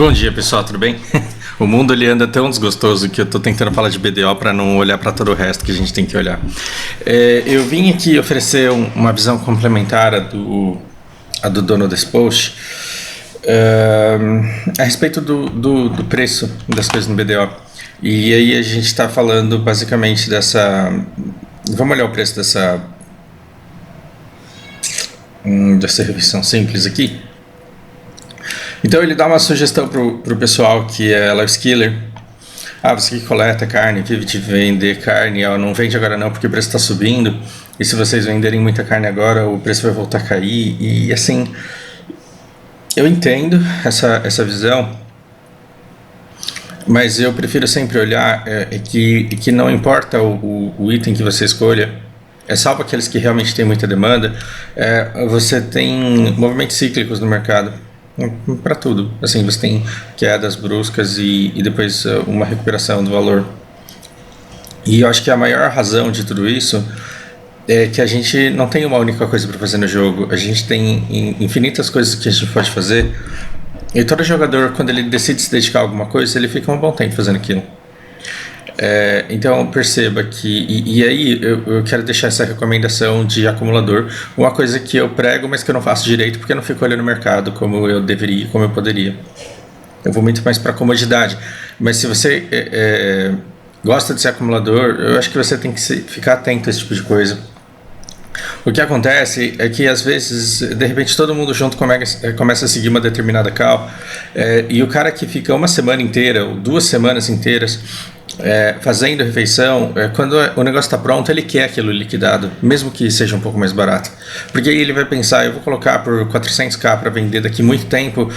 Bom dia, pessoal, tudo bem? O mundo ele anda tão desgostoso que eu tô tentando falar de BDO para não olhar para todo o resto que a gente tem que olhar. Eu vim aqui oferecer uma visão complementar a do dono desse post a respeito do preço das coisas no BDO. E aí a gente está falando basicamente dessa... Vamos olhar o preço dessa revisão simples aqui. Então ele dá uma sugestão pro pessoal que é life skiller. Você que coleta carne, que vive de vender carne, não vende agora não porque o preço está subindo. E se vocês venderem muita carne agora, o preço vai voltar a cair. E assim, eu entendo essa visão, mas eu prefiro sempre olhar que não importa o item que você escolha, salvo aqueles que realmente têm muita demanda, você tem movimentos cíclicos no mercado. Para tudo, assim, você tem quedas bruscas e depois uma recuperação do valor. E eu acho que a maior razão de tudo isso é que a gente não tem uma única coisa para fazer no jogo, a gente tem infinitas coisas que a gente pode fazer, e todo jogador, quando ele decide se dedicar a alguma coisa, ele fica um bom tempo fazendo aquilo. Então perceba que, e aí eu quero deixar essa recomendação de acumulador, uma coisa que eu prego, mas que eu não faço direito porque eu não fico olhando o mercado como eu deveria, como eu poderia. Eu vou muito mais para comodidade, mas se você gosta de ser acumulador, eu acho que você tem que ficar atento a esse tipo de coisa. O que acontece é que às vezes, de repente, todo mundo junto começa a seguir uma determinada call, e o cara que fica uma semana inteira ou 2 semanas inteiras fazendo refeição, quando o negócio está pronto, ele quer aquilo liquidado, mesmo que seja um pouco mais barato, porque aí ele vai pensar, eu vou colocar por 400k para vender daqui muito tempo,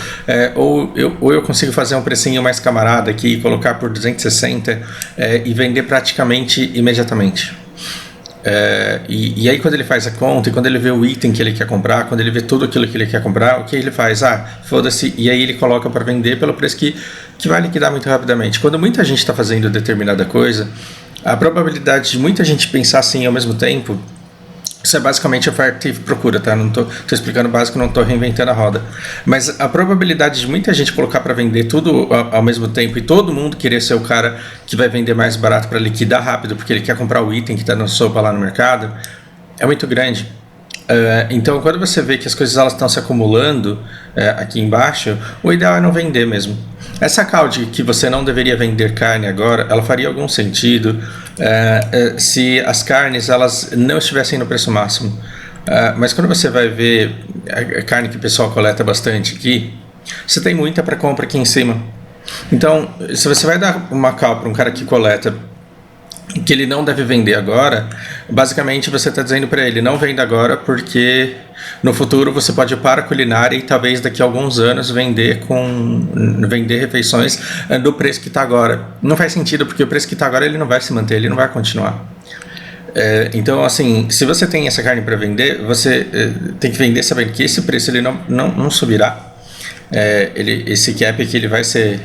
ou eu consigo fazer um precinho mais camarada aqui e colocar por 260 e vender praticamente imediatamente. E aí quando ele faz a conta e quando ele vê o item que ele quer comprar, quando ele vê tudo aquilo que ele quer comprar, o que ele faz? Foda-se, e aí ele coloca para vender pelo preço que vai liquidar muito rapidamente. Quando muita gente está fazendo determinada coisa, a probabilidade de muita gente pensar assim ao mesmo tempo, isso é basicamente oferta e procura, tá? Não tô explicando o básico, não tô reinventando a roda. Mas a probabilidade de muita gente colocar para vender tudo ao mesmo tempo e todo mundo querer ser o cara que vai vender mais barato para liquidar rápido, porque ele quer comprar o item que está na sopa lá no mercado, é muito grande. Então, quando você vê que as coisas estão se acumulando aqui embaixo, o ideal é não vender mesmo. Essa call de que você não deveria vender carne agora, ela faria algum sentido se as carnes elas não estivessem no preço máximo. Mas quando você vai ver a carne que o pessoal coleta bastante aqui, você tem muita para compra aqui em cima. Então, se você vai dar uma call para um cara que coleta que ele não deve vender agora, basicamente você está dizendo para ele, não venda agora porque no futuro você pode ir para a culinária e talvez daqui a alguns anos vender refeições do preço que está agora. Não faz sentido porque o preço que está agora ele não vai se manter, ele não vai continuar. Então assim, se você tem essa carne para vender, você tem que vender sabendo que esse preço ele não subirá. Esse cap aqui ele vai ser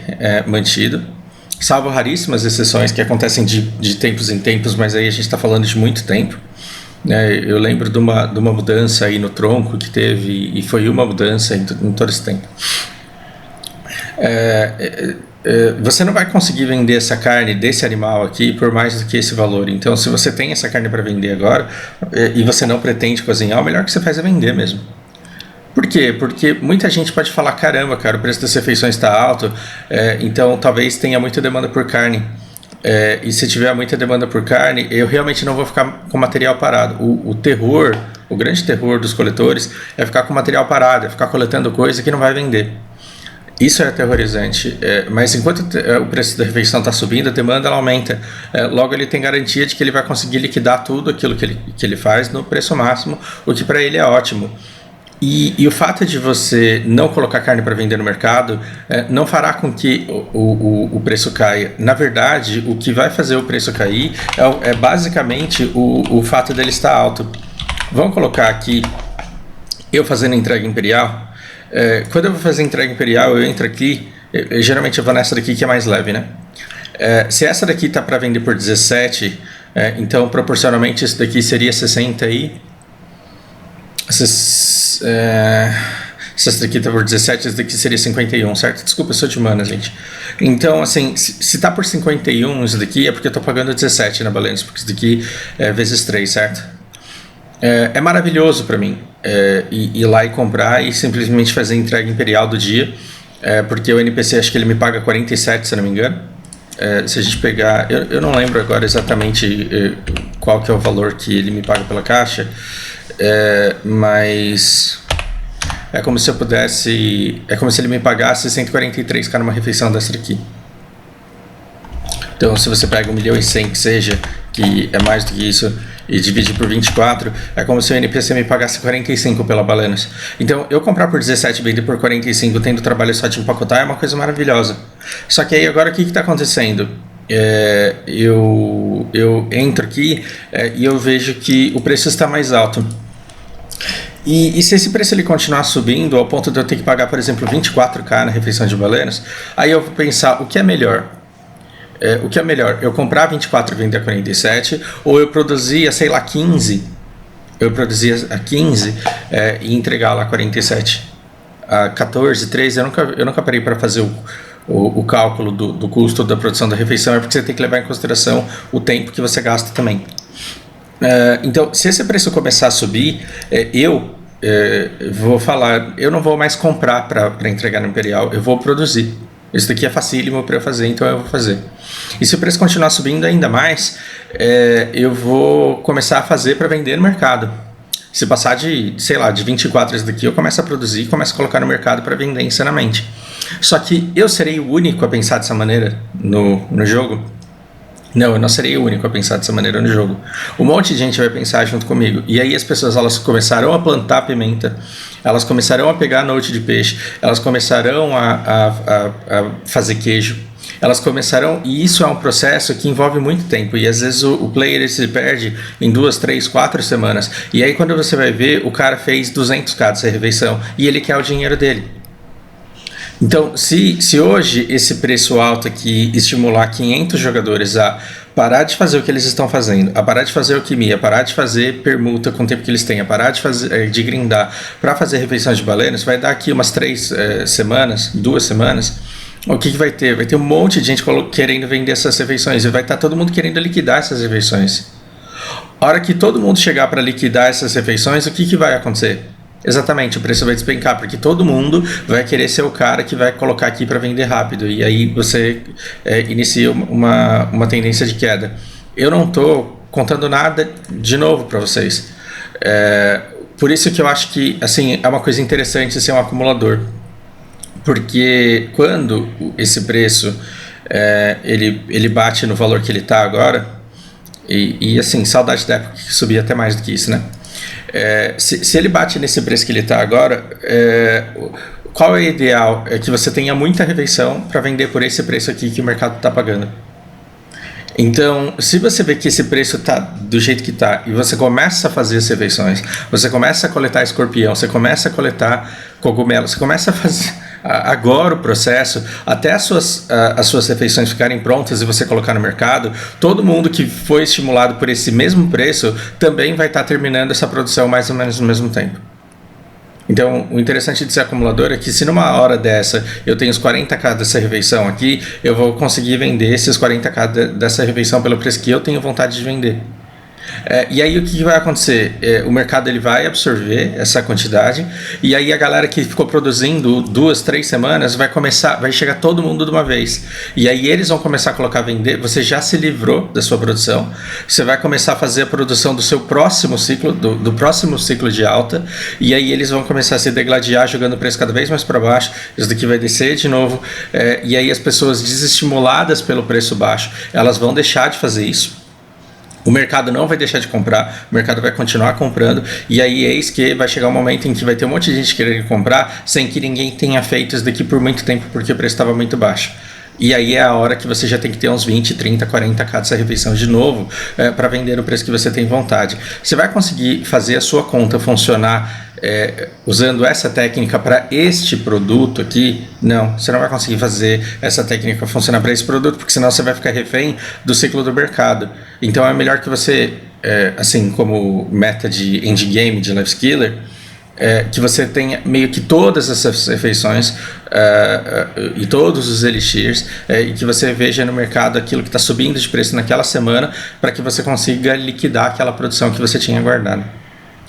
mantido, salvo raríssimas exceções que acontecem de tempos em tempos, mas aí a gente está falando de muito tempo. Eu lembro de uma mudança aí no tronco que teve, e foi uma mudança em todo esse tempo. Você não vai conseguir vender essa carne desse animal aqui por mais do que esse valor. Então, se você tem essa carne para vender agora e você não pretende cozinhar, o melhor que você faz é vender mesmo. Por quê? Porque muita gente pode falar, caramba, cara, o preço das refeições está alto, então talvez tenha muita demanda por carne. E se tiver muita demanda por carne, eu realmente não vou ficar com material parado. O grande terror dos coletores é ficar com material parado, é ficar coletando coisa que não vai vender. Isso é aterrorizante, mas enquanto o preço da refeição está subindo, a demanda ela aumenta. Logo ele tem garantia de que ele vai conseguir liquidar tudo aquilo que ele faz no preço máximo, o que para ele é ótimo. E o fato de você não colocar carne para vender no mercado não fará com que o preço caia. Na verdade, o que vai fazer o preço cair é basicamente o fato dele estar alto. Vamos colocar aqui, eu fazendo entrega imperial. Quando eu vou fazer entrega imperial, eu entro aqui, geralmente eu vou nessa daqui que é mais leve, né? Se essa daqui está para vender por 17, então proporcionalmente isso daqui seria 60 aí. Se essa daqui tá por 17, essa daqui seria 51, certo? Desculpa, eu sou de humanas, gente. Então, assim, se tá por 51 isso daqui, é porque eu tô pagando 17 na Balance, porque isso daqui é vezes 3, certo? É maravilhoso para mim ir lá e comprar e simplesmente fazer a entrega imperial do dia, porque o NPC acho que ele me paga 47, se eu não me engano. Se a gente pegar, eu não lembro agora exatamente qual que é o valor que ele me paga pela caixa, mas é como se eu pudesse, é como se ele me pagasse 143k numa refeição dessa daqui. Então, se você pega 1.100.000 que seja, que é mais do que isso, e divide por 24, é como se o NPC me pagasse 45 pela Balanos. Então, eu comprar por 17 e vender por 45, tendo trabalho só de empacotar, é uma coisa maravilhosa. Só que aí, agora, o que está acontecendo? Eu entro aqui e eu vejo que o preço está mais alto. E se esse preço ele continuar subindo ao ponto de eu ter que pagar, por exemplo, 24k na refeição de Balanos, aí eu vou pensar, o que é melhor? O que é melhor? Eu comprar 24 e vender a 47, ou eu produzir a, sei lá, 15, eu produzia a 15 e entregar lá a 47, a 14, 13, eu nunca parei para fazer o cálculo do custo da produção da refeição, é porque você tem que levar em consideração o tempo que você gasta também. Então, se esse preço começar a subir, eu vou falar, eu não vou mais comprar para entregar no Imperial, eu vou produzir. Isso daqui é facílimo para eu fazer, então eu vou fazer. E se o preço continuar subindo ainda mais, eu vou começar a fazer para vender no mercado. Se passar de 24 isso daqui, eu começo a produzir e começo a colocar no mercado para vender insanamente. Só que eu serei o único a pensar dessa maneira no jogo? Não, eu não serei o único a pensar dessa maneira no jogo. Um monte de gente vai pensar junto comigo. E aí as pessoas elas começarão a plantar pimenta, elas começarão a pegar note de peixe, elas começarão a fazer queijo, elas começarão... E isso é um processo que envolve muito tempo. E às vezes o player ele se perde em 2, 3, 4 semanas. E aí quando você vai ver, o cara fez 200k dessa refeição e ele quer o dinheiro dele. Então, se hoje esse preço alto aqui estimular 500 jogadores a parar de fazer o que eles estão fazendo, a parar de fazer alquimia, a parar de fazer permuta com o tempo que eles têm, a parar de grindar para fazer refeição de balenas, vai dar aqui umas 3 semanas, 2 semanas. O que vai ter? Vai ter um monte de gente querendo vender essas refeições e vai estar todo mundo querendo liquidar essas refeições. A hora que todo mundo chegar para liquidar essas refeições, o que vai acontecer? Exatamente, o preço vai despencar, porque todo mundo vai querer ser o cara que vai colocar aqui para vender rápido, e aí você inicia uma tendência de queda. Eu não estou contando nada de novo para vocês, por isso que eu acho que assim, é uma coisa interessante ser um acumulador, porque quando esse preço ele bate no valor que ele está agora, e assim, saudade da época que subia até mais do que isso, né? Se ele bate nesse preço que ele está agora, qual é o ideal? É que você tenha muita refeição para vender por esse preço aqui que o mercado está pagando. Então, se você vê que esse preço está do jeito que está e você começa a fazer as refeições, você começa a coletar escorpião, você começa a coletar cogumelo, você começa a fazer agora o processo, até as suas refeições ficarem prontas e você colocar no mercado, todo mundo que foi estimulado por esse mesmo preço também vai estar terminando essa produção mais ou menos no mesmo tempo. Então, o interessante de ser acumulador é que se numa hora dessa eu tenho os 40k dessa refeição aqui, eu vou conseguir vender esses 40k dessa refeição pelo preço que eu tenho vontade de vender. E aí o que vai acontecer? O mercado ele vai absorver essa quantidade e aí a galera que ficou produzindo 2, 3 semanas vai chegar todo mundo de uma vez, e aí eles vão começar a colocar a vender. Você já se livrou da sua produção, você vai começar a fazer a produção do seu próximo ciclo, do próximo ciclo de alta, e aí eles vão começar a se degladiar jogando o preço cada vez mais para baixo, isso daqui vai descer de novo, e aí as pessoas desestimuladas pelo preço baixo, elas vão deixar de fazer isso. O mercado não vai deixar de comprar, o mercado vai continuar comprando, e aí eis que vai chegar um momento em que vai ter um monte de gente querendo comprar sem que ninguém tenha feito isso daqui por muito tempo, porque o preço estava muito baixo. E aí é a hora que você já tem que ter uns 20, 30, 40k dessa refeição de novo para vender no preço que você tem vontade. Você vai conseguir fazer a sua conta funcionar usando essa técnica para este produto aqui? Não, você não vai conseguir fazer essa técnica funcionar para esse produto, porque senão você vai ficar refém do ciclo do mercado. Então é melhor que você, assim como meta de endgame, de Lifeskiller, que você tenha meio que todas essas refeições e todos os elixirs, e que você veja no mercado aquilo que está subindo de preço naquela semana, para que você consiga liquidar aquela produção que você tinha guardada.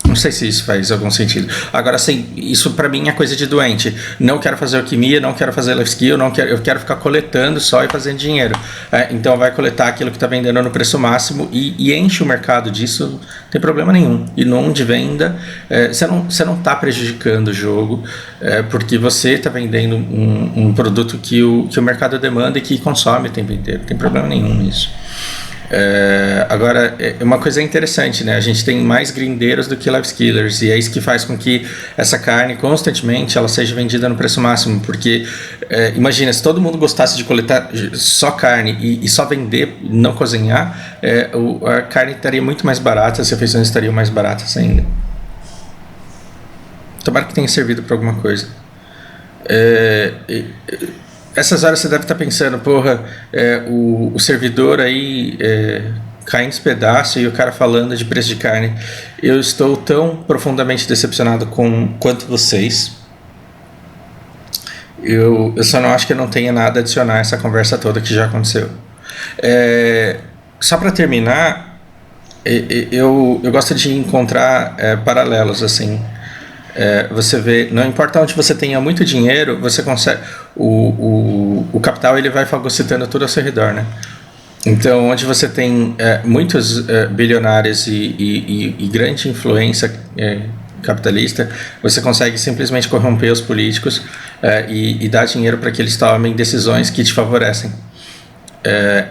Não sei se isso faz algum sentido. Agora, assim, isso pra mim é coisa de doente. Não quero fazer alquimia, não quero fazer life skill, eu quero ficar coletando só e fazendo dinheiro. Então vai coletar aquilo que está vendendo no preço máximo e enche o mercado disso, não tem problema nenhum. E no de venda, você não está prejudicando o jogo, porque você está vendendo um produto que o mercado demanda e que consome o tempo inteiro. Não tem problema nenhum nisso. Agora, uma coisa interessante, né? A gente tem mais grindeiros do que life skillers, e é isso que faz com que essa carne constantemente ela seja vendida no preço máximo, porque imagina, se todo mundo gostasse de coletar só carne e só vender, não cozinhar, a carne estaria muito mais barata, as refeições estariam mais baratas ainda. Tomara que tenha servido para alguma coisa. Essas horas você deve estar pensando, porra, o servidor aí caindo os pedaços e o cara falando de preço de carne. Eu estou tão profundamente decepcionado quanto vocês. Eu só não acho que eu não tenha nada a adicionar a essa conversa toda que já aconteceu. Só para terminar, eu gosto de encontrar paralelos, assim. Você vê, não importa onde você tenha muito dinheiro, você consegue, o capital ele vai fagocitando tudo ao seu redor, né? Então, onde você tem muitos bilionários e grande influência capitalista, você consegue simplesmente corromper os políticos e dar dinheiro para que eles tomem decisões que te favorecem.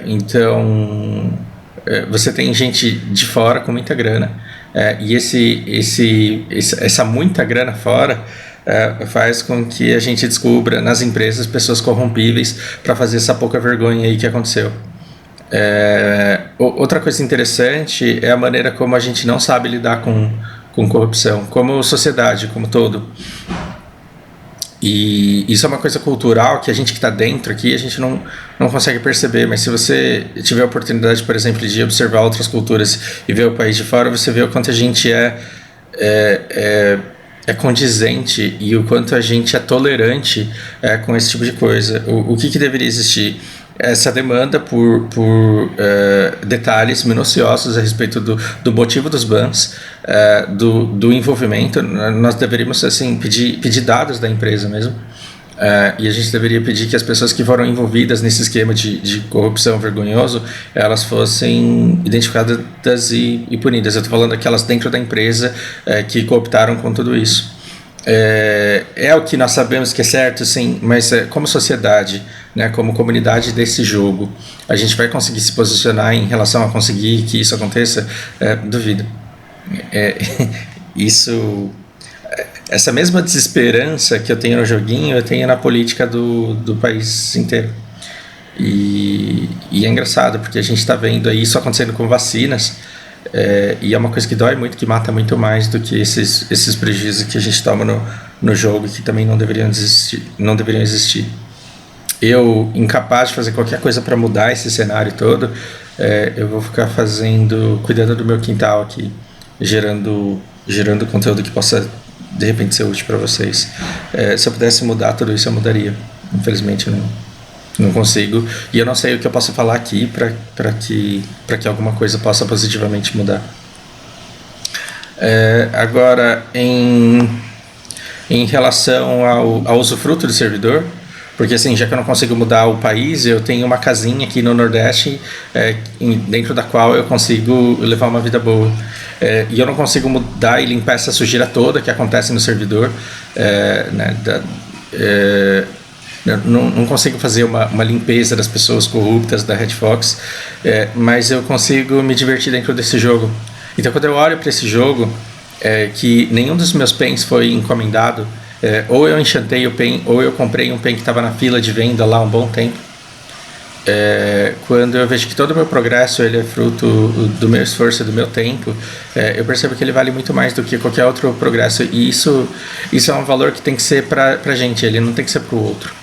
Então, você tem gente de fora com muita grana, e essa muita grana fora faz com que a gente descubra nas empresas pessoas corrompíveis para fazer essa pouca vergonha aí que aconteceu. Outra coisa interessante é a maneira como a gente não sabe lidar com corrupção, como sociedade, como todo. E isso é uma coisa cultural que a gente que está dentro aqui, a gente não consegue perceber, mas se você tiver a oportunidade, por exemplo, de observar outras culturas e ver o país de fora, você vê o quanto a gente é condizente e o quanto a gente é tolerante com esse tipo de coisa. O que deveria existir? Essa demanda por detalhes minuciosos a respeito do motivo dos bans, do envolvimento. Nós deveríamos assim, pedir dados da empresa mesmo, e a gente deveria pedir que as pessoas que foram envolvidas nesse esquema de corrupção vergonhoso, elas fossem identificadas e punidas. Eu estou falando daquelas dentro da empresa que cooptaram com tudo isso. É o que nós sabemos que é certo, sim, mas como sociedade, né, como comunidade desse jogo, a gente vai conseguir se posicionar em relação a conseguir que isso aconteça? Duvido. Essa mesma desesperança que eu tenho no joguinho, eu tenho na política do país inteiro. E é engraçado, porque a gente está vendo aí isso acontecendo com vacinas, e é uma coisa que dói muito, que mata muito mais do que esses prejuízos que a gente toma no jogo, que também não deveriam existir. Eu, incapaz de fazer qualquer coisa para mudar esse cenário todo, eu vou ficar cuidando do meu quintal aqui, gerando conteúdo que possa de repente ser útil para vocês. Se eu pudesse mudar tudo isso, eu mudaria. Infelizmente eu não consigo, e eu não sei o que eu posso falar aqui para que alguma coisa possa positivamente mudar. Agora, em relação ao usufruto do servidor, porque assim, já que eu não consigo mudar o país, eu tenho uma casinha aqui no Nordeste, dentro da qual eu consigo levar uma vida boa. E eu não consigo mudar e limpar essa sujeira toda que acontece no servidor, né, não consigo fazer uma limpeza das pessoas corruptas da Red Fox, mas eu consigo me divertir dentro desse jogo. Então, quando eu olho para esse jogo, que nenhum dos meus pens foi encomendado, ou eu enchantei o pen, ou eu comprei um pen que estava na fila de venda lá há um bom tempo, quando eu vejo que todo o meu progresso ele é fruto do meu esforço, do meu tempo, eu percebo que ele vale muito mais do que qualquer outro progresso, e isso é um valor que tem que ser pra gente, ele não tem que ser pro outro.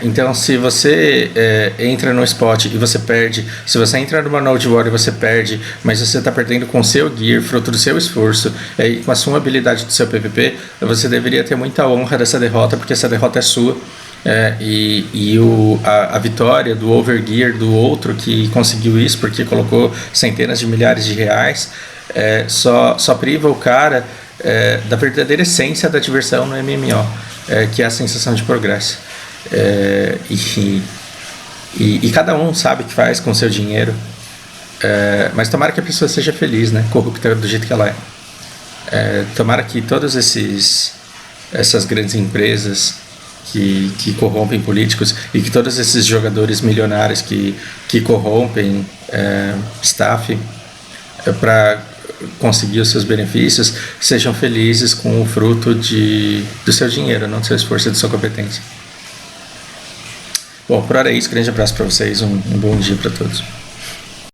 Então, se você entra no spot e você perde, se você entra numa Node War e você perde, mas você está perdendo com o seu gear, fruto do seu esforço, e com a sua habilidade do seu PVP, você deveria ter muita honra dessa derrota, porque essa derrota é sua. A vitória do overgear do outro que conseguiu isso, porque colocou centenas de milhares de reais, só priva o cara da verdadeira essência da diversão no MMO, que é a sensação de progresso. E cada um sabe o que faz com o seu dinheiro, mas tomara que a pessoa seja feliz, né? Corrupta do jeito que ela é. Tomara que todas essas grandes empresas que corrompem políticos e que todos esses jogadores milionários que corrompem staff para conseguir os seus benefícios sejam felizes com o fruto do seu dinheiro, não do seu esforço e da sua competência. Bom, por hora é isso. Grande abraço para vocês. Um bom dia para todos.